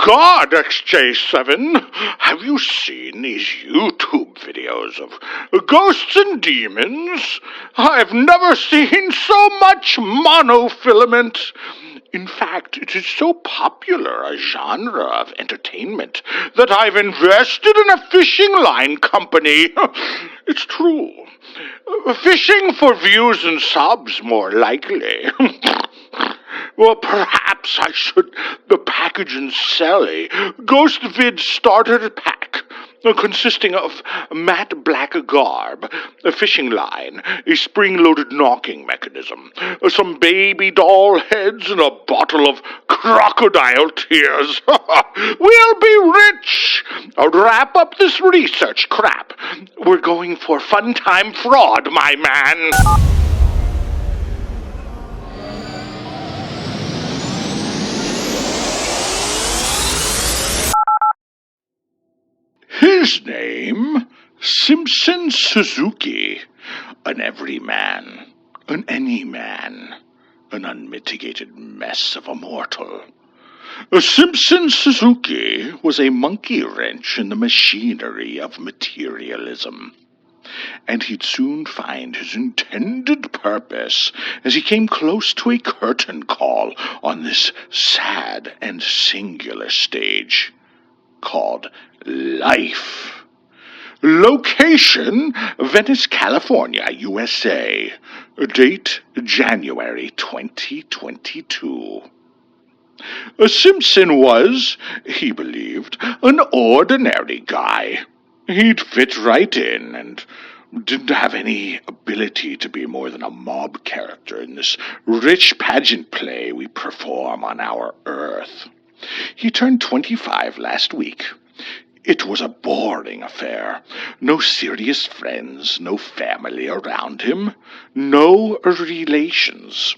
God, XJ7, have you seen these YouTube videos of ghosts and demons? I've never seen so much monofilament. In fact, it is so popular a genre of entertainment that I've invested in a fishing line company. It's true. Fishing for views and subs, more likely. Well, perhaps I should package and sell a Ghost Vid starter pack consisting of matte black garb, a fishing line, a spring-loaded knocking mechanism, some baby doll heads, and a bottle of crocodile tears. We'll be rich! I'll wrap up this research crap. We're going for fun-time fraud, my man. His name, Simpson Suzuki, an everyman, an any man, an unmitigated mess of a mortal. Simpson Suzuki was a monkey wrench in the machinery of materialism, and he'd soon find his intended purpose as he came close to a curtain call on this sad and singular stage called life. Location, Venice, California, USA. Date, January 2022. Simpson was, he believed, an ordinary guy. He'd fit right in and didn't have any ability to be more than a mob character in this rich pageant play we perform on our Earth. He turned 25 last week. It was a boring affair. No serious friends, no family around him, no relations,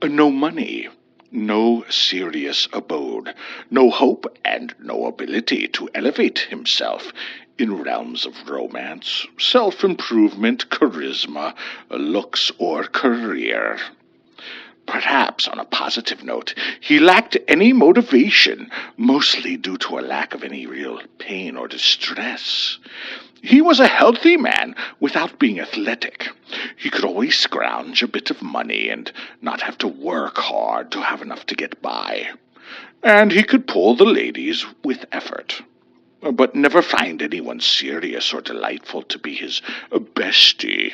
no money, no serious abode, no hope, and no ability to elevate himself in realms of romance, self-improvement, charisma, looks, or career. Perhaps, on a positive note, he lacked any motivation, mostly due to a lack of any real pain or distress. He was a healthy man without being athletic. He could always scrounge a bit of money and not have to work hard to have enough to get by. And he could pull the ladies with effort, but never find anyone serious or delightful to be his bestie.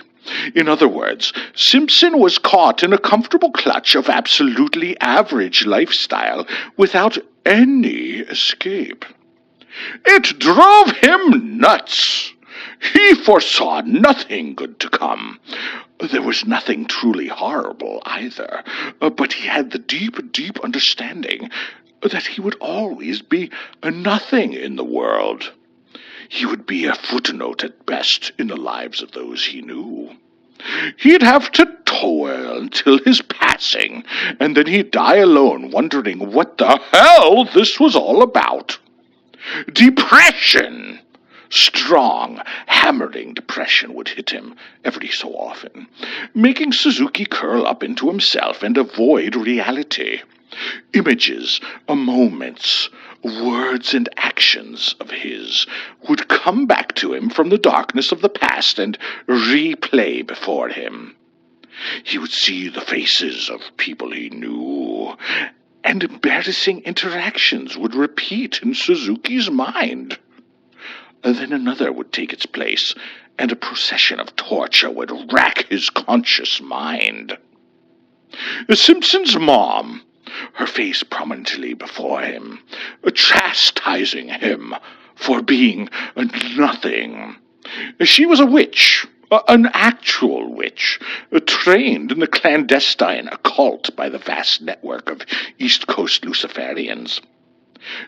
In other words, Simpson was caught in a comfortable clutch of absolutely average lifestyle without any escape. It drove him nuts. He foresaw nothing good to come. There was nothing truly horrible either, but he had the deep understanding that he would always be a nothing in the world. He would be a footnote at best in the lives of those he knew. He'd have to toil until his passing, and then he'd die alone wondering what the hell this was all about. Depression! Strong, hammering depression would hit him every so often, making Suzuki curl up into himself and avoid reality. Images, moments, words and actions of his would come back to him from the darkness of the past and replay before him. He would see the faces of people he knew, and embarrassing interactions would repeat in Suzuki's mind. Then another would take its place, and a procession of torture would rack his conscious mind. Simpson's mom, her face prominently before him, chastising him for being nothing. She was a witch, an actual witch, trained in the clandestine occult by the vast network of East Coast Luciferians.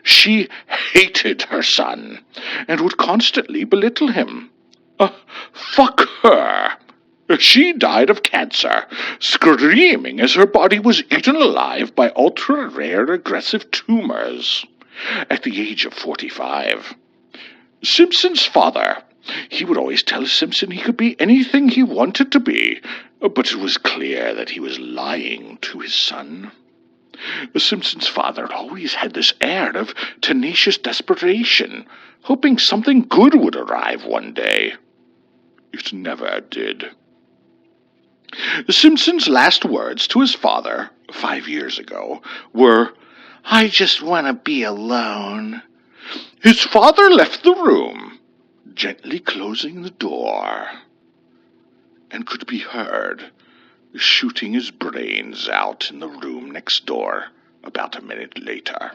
She hated her son, and would constantly belittle him. Fuck her! She died of cancer, screaming as her body was eaten alive by ultra-rare aggressive tumors, at the age of 45. Simpson's father, he would always tell Simpson he could be anything he wanted to be, but it was clear that he was lying to his son. Simpson's father always had this air of tenacious desperation, hoping something good would arrive one day. It never did. Simpson's last words to his father, 5 years ago, were, "I just want to be alone." His father left the room, gently closing the door, and could be heard shooting his brains out in the room next door about a minute later.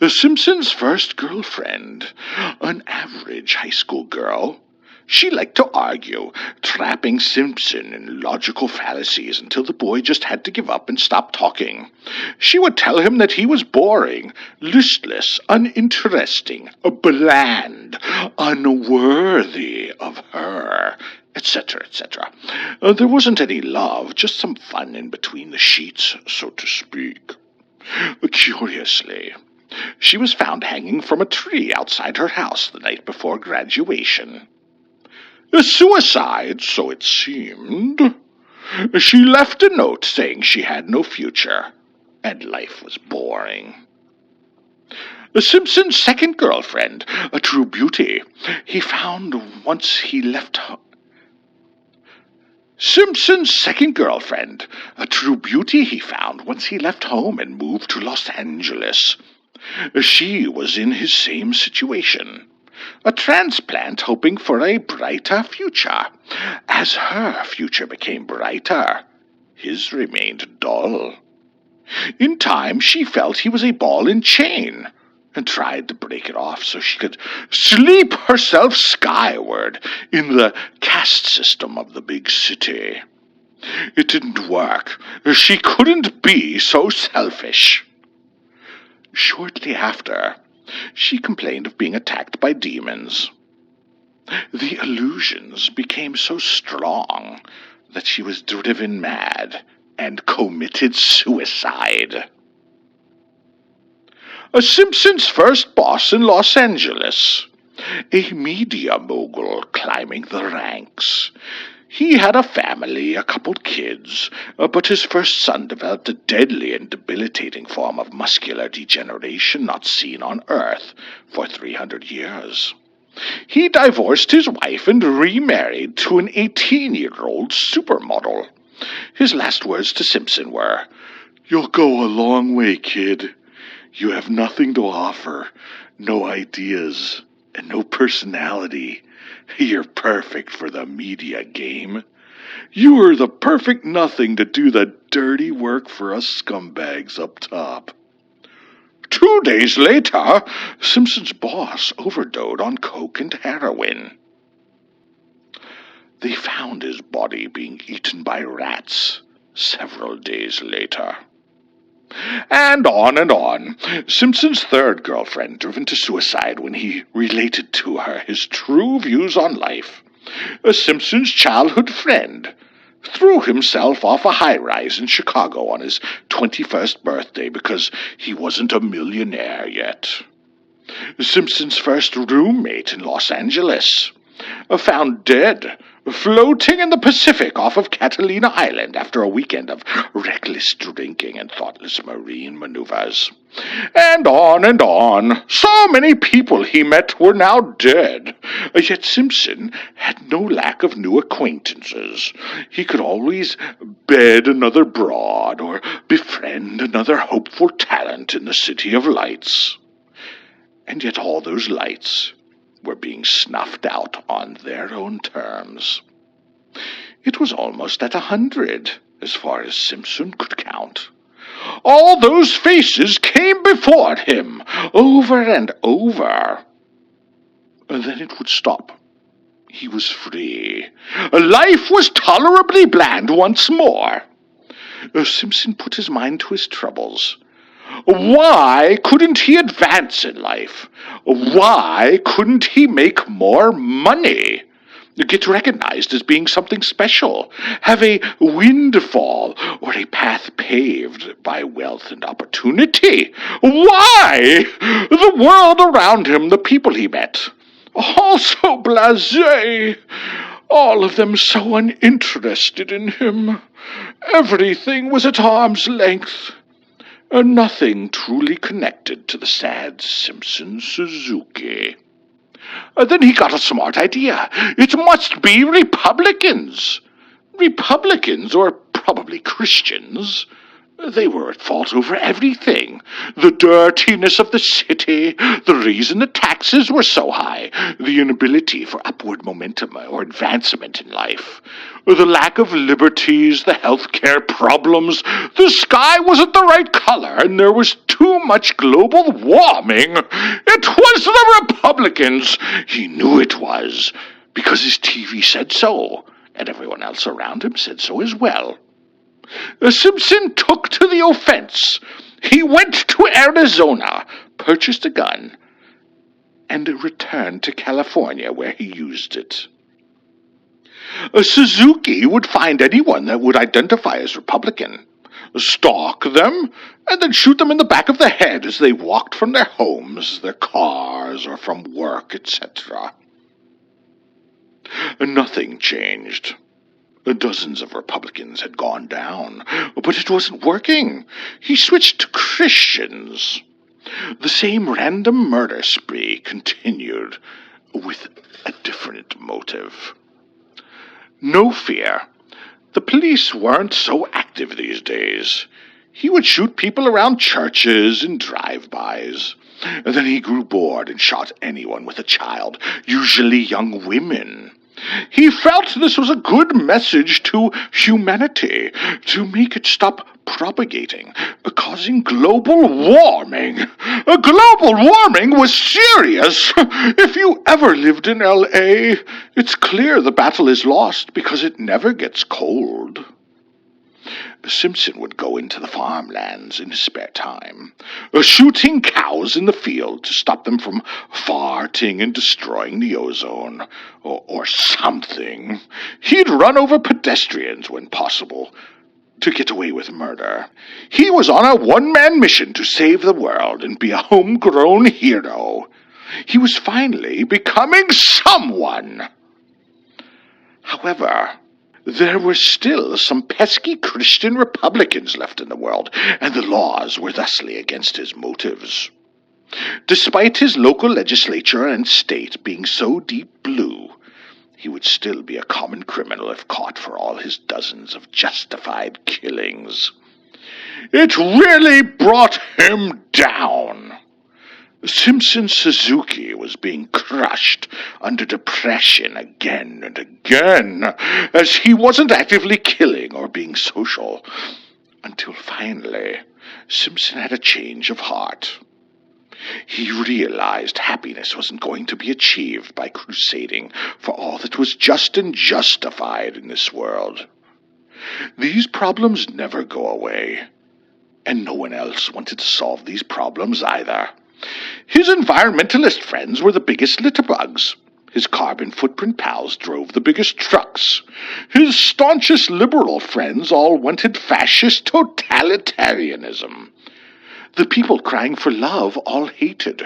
Simpson's first girlfriend, an average high school girl, she liked to argue, trapping Simpson in logical fallacies until the boy just had to give up and stop talking. She would tell him that he was boring, listless, uninteresting, bland, unworthy of her, etc., etc. There wasn't any love, just some fun in between the sheets, so to speak. Curiously, she was found hanging from a tree outside her house the night before graduation. A suicide, so it seemed. She left a note saying she had no future, and life was boring. Simpson's second girlfriend, a true beauty, he found once he left home. Simpson's second girlfriend, a true beauty he found once he left home and moved to Los Angeles. She was in his same situation. A transplant hoping for a brighter future. As her future became brighter, his remained dull. In time, she felt he was a ball and chain, and tried to break it off so she could sleep herself skyward in the caste system of the big city. It didn't work. She couldn't be so selfish. Shortly after, she complained of being attacked by demons. The illusions became so strong that she was driven mad and committed suicide. Simpson's first boss in Los Angeles, a media mogul climbing the ranks. He had a family, a couple kids, but his first son developed a deadly and debilitating form of muscular degeneration not seen on Earth for 300 years. He divorced his wife and remarried to an 18-year-old supermodel. His last words to Simpson were, "You'll go a long way, kid. You have nothing to offer, no ideas, and no personality. You're perfect for the media game. You are the perfect nothing to do the dirty work for us scumbags up top." 2 days later, Simpson's boss overdosed on coke and heroin. They found his body being eaten by rats several days later. And on. Simpson's third girlfriend driven to suicide when he related to her his true views on life. Simpson's childhood friend threw himself off a high-rise in Chicago on his 21st birthday because he wasn't a millionaire yet. Simpson's first roommate in Los Angeles, found dead, floating in the Pacific off of Catalina Island after a weekend of reckless drinking and thoughtless marine maneuvers. And on. So many people he met were now dead. Yet Simpson had no lack of new acquaintances. He could always bed another broad or befriend another hopeful talent in the City of Lights. And yet all those lights were being snuffed out on their own terms. It was almost at 100, as far as Simpson could count. All those faces came before him, over and over. Then it would stop. He was free. Life was tolerably bland once more. Simpson put his mind to his troubles. Why couldn't he advance in life? Why couldn't he make more money? Get recognized as being something special? Have a windfall or a path paved by wealth and opportunity? Why? The world around him, the people he met, all so blasé. All of them so uninterested in him. Everything was at arm's length. Nothing truly connected to the sad Simpson Suzuki. Then he got a smart idea. It must be Republicans. Republicans, or probably Christians. They were at fault over everything. The dirtiness of the city, the reason the taxes were so high, the inability for upward momentum or advancement in life, the lack of liberties, the healthcare problems, the sky wasn't the right color, and there was too much global warming. It was the Republicans. He knew it was, because his TV said so, and everyone else around him said so as well. Simpson took to the offense. He went to Arizona, purchased a gun, and returned to California, where he used it. Suzuki would find anyone that would identify as Republican, stalk them, and then shoot them in the back of the head as they walked from their homes, their cars, or from work, etc. Nothing changed. Dozens of Republicans had gone down, but it wasn't working. He switched to Christians. The same random murder spree continued, with a different motive. No fear. The police weren't so active these days. He would shoot people around churches and drive-bys. And then he grew bored and shot anyone with a child, usually young women. He felt this was a good message to humanity, to make it stop propagating, causing global warming. Global warming was serious. If you ever lived in L.A., it's clear the battle is lost because it never gets cold. Simpson would go into the farmlands in his spare time, shooting cows in the field to stop them from farting and destroying the ozone, or something. He'd run over pedestrians when possible, to get away with murder. He was on a one-man mission to save the world and be a homegrown hero. He was finally becoming someone. However, there were still some pesky Christian Republicans left in the world, and the laws were thusly against his motives. Despite his local legislature and state being so deep blue, he would still be a common criminal if caught for all his dozens of justified killings. It really brought him down. Simpson Suzuki was being crushed under depression again and again, as he wasn't actively killing or being social, until finally Simpson had a change of heart. He realized happiness wasn't going to be achieved by crusading for all that was just and justified in this world. These problems never go away, and no one else wanted to solve these problems either. His environmentalist friends were the biggest litterbugs. His carbon footprint pals drove the biggest trucks. His staunchest liberal friends all wanted fascist totalitarianism. The people crying for love all hated.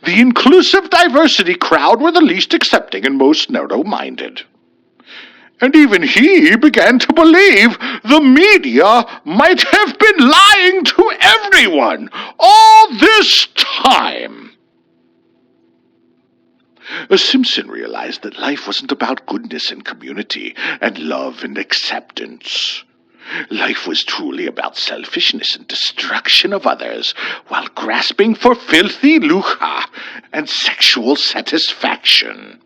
The inclusive diversity crowd were the least accepting and most narrow-minded. And even he began to believe the media might have been lying to everyone all this time. Simpson realized that life wasn't about goodness and community and love and acceptance. Life was truly about selfishness and destruction of others, while grasping for filthy lucre and sexual satisfaction.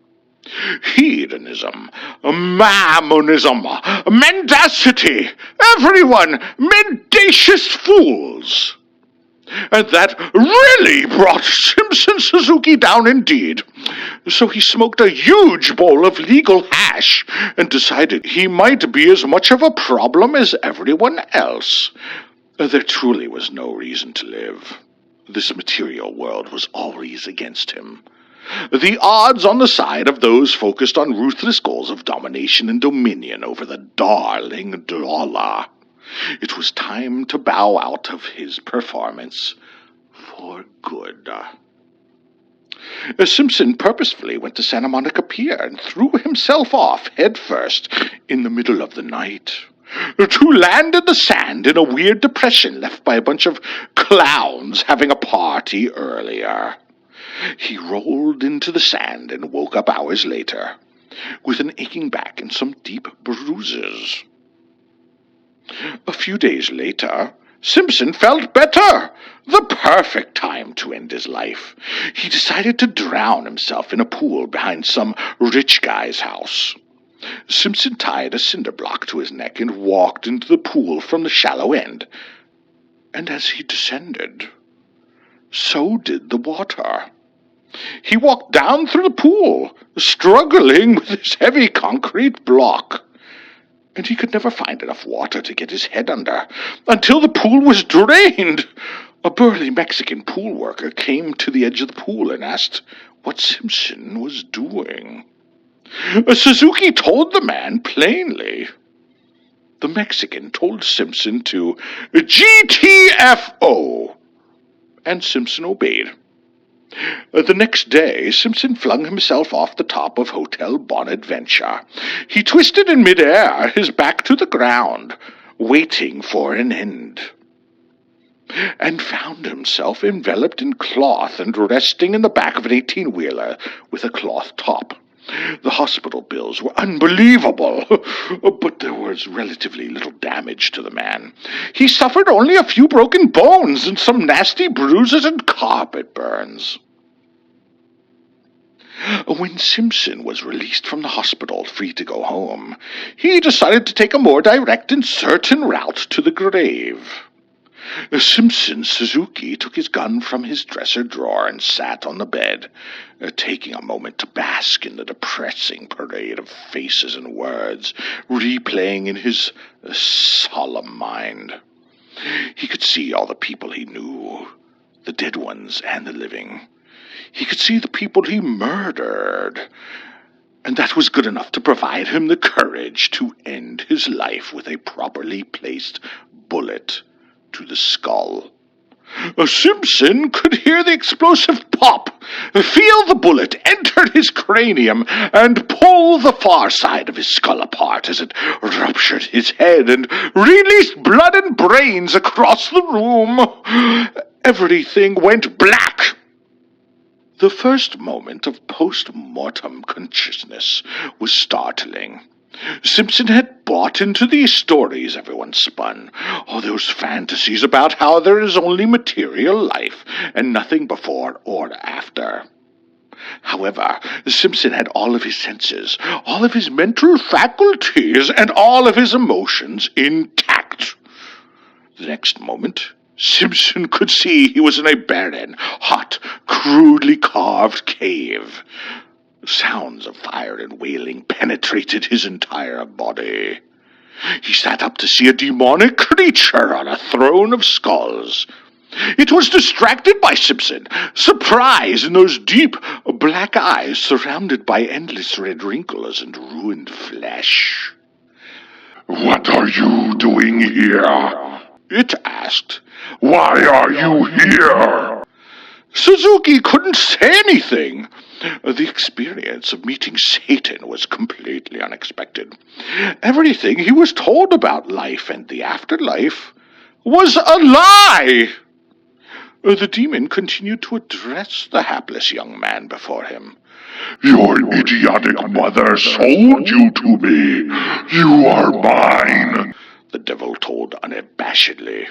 Hedonism, mammonism, mendacity, everyone mendacious fools. And that really brought Simpson Suzuki down indeed. So he smoked a huge bowl of legal hash and decided he might be as much of a problem as everyone else. There truly was no reason to live. This material world was always against him. The odds on the side of those focused on ruthless goals of domination and dominion over the darling dollar. It was time to bow out of his performance for good. Simpson purposefully went to Santa Monica Pier and threw himself off headfirst in the middle of the night, to land in the sand in a weird depression left by a bunch of clowns having a party earlier. He rolled into the sand and woke up hours later, with an aching back and some deep bruises. A few days later, Simpson felt better. The perfect time to end his life. He decided to drown himself in a pool behind some rich guy's house. Simpson tied a cinder block to his neck and walked into the pool from the shallow end. And as he descended, so did the water. He walked down through the pool, struggling with his heavy concrete block. And he could never find enough water to get his head under, until the pool was drained. A burly Mexican pool worker came to the edge of the pool and asked what Simpson was doing. Suzuki told the man plainly. The Mexican told Simpson to GTFO, and Simpson obeyed. The next day, Simpson flung himself off the top of Hotel Bonadventure. He twisted in midair, his back to the ground, waiting for an end, and found himself enveloped in cloth and resting in the back of an 18-wheeler with a cloth top. The hospital bills were unbelievable, but there was relatively little damage to the man. He suffered only a few broken bones and some nasty bruises and carpet burns. When Simpson was released from the hospital, free to go home, he decided to take a more direct and certain route to the grave. Simpson Suzuki took his gun from his dresser drawer and sat on the bed, taking a moment to bask in the depressing parade of faces and words, replaying in his solemn mind. He could see all the people he knew, the dead ones and the living. He could see the people he murdered, and that was good enough to provide him the courage to end his life with a properly placed bullet to the skull. Simpson could hear the explosive pop, feel the bullet enter his cranium, and pull the far side of his skull apart as it ruptured his head and released blood and brains across the room. Everything went black. The first moment of post-mortem consciousness was startling. Simpson had bought into these stories everyone spun, all those fantasies about how there is only material life and nothing before or after. However, Simpson had all of his senses, all of his mental faculties, and all of his emotions intact. The next moment, Simpson could see he was in a barren, hot, crudely carved cave. Sounds of fire and wailing penetrated his entire body. He sat up to see a demonic creature on a throne of skulls. It was distracted by Simpson, surprised in those deep black eyes surrounded by endless red wrinkles and ruined flesh. "What are you doing here?" it asked. "Why are you here?" Suzuki couldn't say anything. The experience of meeting Satan was completely unexpected. Everything he was told about life and the afterlife was a lie. The demon continued to address the hapless young man before him. "Your idiotic mother sold you to me. You are mine," the devil told unabashedly.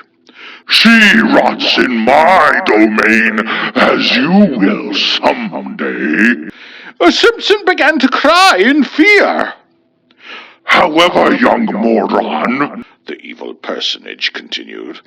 "She rots in my domain, as you will someday." Simpson began to cry in fear. "However, young moron," the evil personage continued,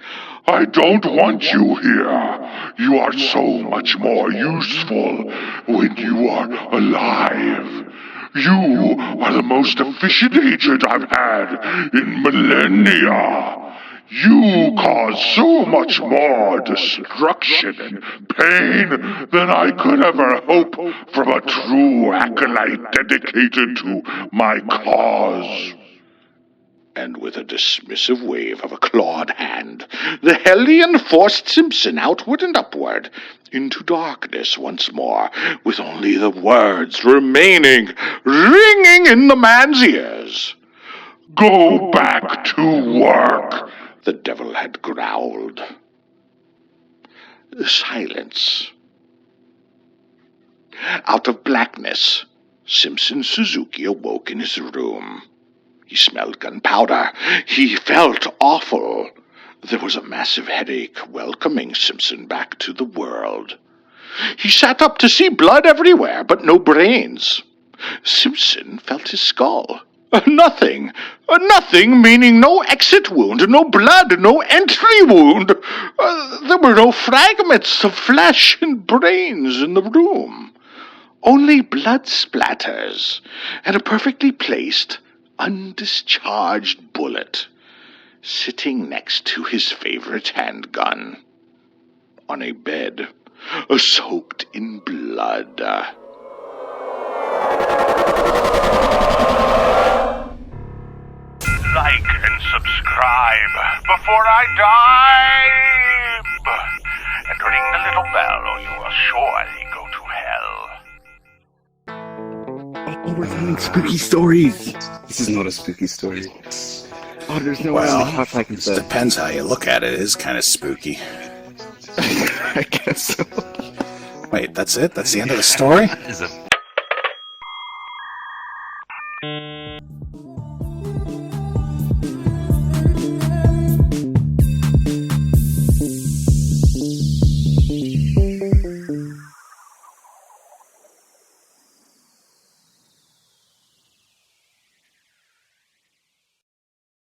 "I don't want you here. You are so much more useful when you are alive. You are the most efficient agent I've had in millennia. You cause so much more destruction and pain than I could ever hope from a true acolyte dedicated to my cause." And with a dismissive wave of a clawed hand, the hellion forced Simpson outward and upward, into darkness once more, with only the words remaining, ringing in the man's ears. Go back to work, the devil had growled. Silence. Out of blackness, Simpson Suzuki awoke in his room. He smelled gunpowder. He felt awful. There was a massive headache welcoming Simpson back to the world. He sat up to see blood everywhere, but no brains. Simpson felt his skull. Nothing. Nothing, meaning no exit wound, no blood, no entry wound. There were no fragments of flesh and brains in the room. Only blood splatters and a perfectly placed, undischarged bullet sitting next to his favorite handgun on a bed soaked in blood. like and subscribe before I die. And ring the little bell or you will surely go to hell. Oh, we're telling spooky stories. This is not a spooky story. Oh, there's no way on the couch I can it say. depends how you look at it. It is kind of spooky. I guess so. Wait, that's it? That's the end of the story? That is a